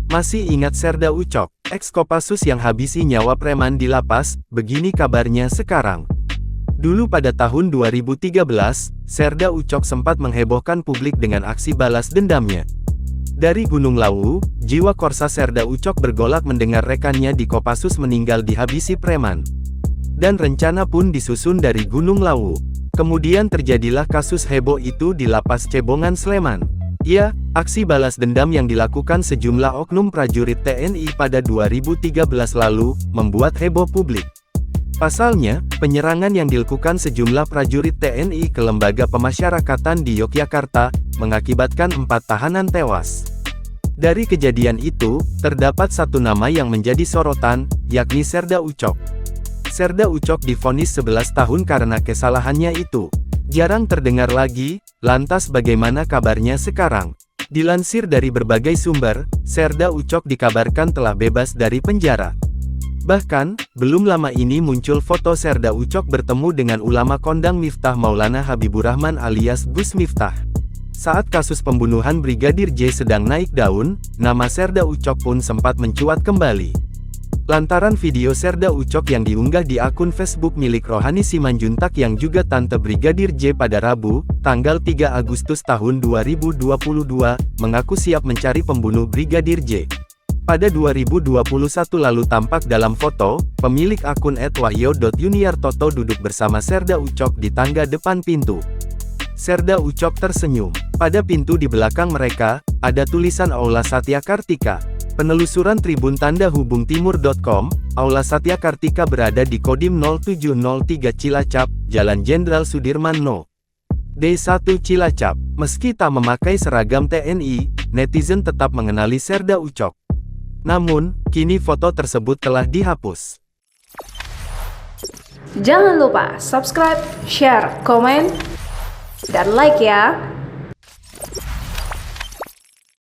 Masih ingat Serda Ucok, ex-Kopassus yang habisi nyawa preman di lapas? Begini kabarnya sekarang. Dulu pada tahun 2013, Serda Ucok sempat menghebohkan publik dengan aksi balas dendamnya. Dari Gunung Lawu, jiwa korsa Serda Ucok bergolak mendengar rekannya di Kopassus meninggal dihabisi preman. Dan rencana pun disusun dari Gunung Lawu. Kemudian terjadilah kasus heboh itu di Lapas Cebongan Sleman. Ya, aksi balas dendam yang dilakukan sejumlah oknum prajurit TNI pada 2013 lalu, membuat heboh publik. Pasalnya, penyerangan yang dilakukan sejumlah prajurit TNI ke lembaga pemasyarakatan di Yogyakarta, mengakibatkan 4 tahanan tewas. Dari kejadian itu, terdapat satu nama yang menjadi sorotan, yakni Serda Ucok. Serda Ucok divonis 11 tahun karena kesalahannya itu. Jarang terdengar lagi, lantas bagaimana kabarnya sekarang? Dilansir dari berbagai sumber, Serda Ucok dikabarkan telah bebas dari penjara. Bahkan, belum lama ini muncul foto Serda Ucok bertemu dengan ulama kondang Miftah Maulana Habibur Rahman alias Gus Miftah. Saat kasus pembunuhan Brigadir J sedang naik daun, nama Serda Ucok pun sempat mencuat kembali. Lantaran video Serda Ucok yang diunggah di akun Facebook milik Rohani Simanjuntak yang juga tante Brigadir J pada Rabu, tanggal 3 Agustus tahun 2022, mengaku siap mencari pembunuh Brigadir J. Pada 2021 lalu tampak dalam foto, pemilik akun @wahyo.yuniartoto duduk bersama Serda Ucok di tangga depan pintu. Serda Ucok tersenyum. Pada pintu di belakang mereka, ada tulisan Aula Satya Kartika. Penelusuran Tribun Tanda Hubung Timur.com, Aula Satya Kartika berada di Kodim 0703 Cilacap, Jalan Jenderal Sudirman No. D1 Cilacap. Meski tak memakai seragam TNI, netizen tetap mengenali Serda Ucok. Namun, kini foto tersebut telah dihapus. Jangan lupa subscribe, share, komen, dan like ya!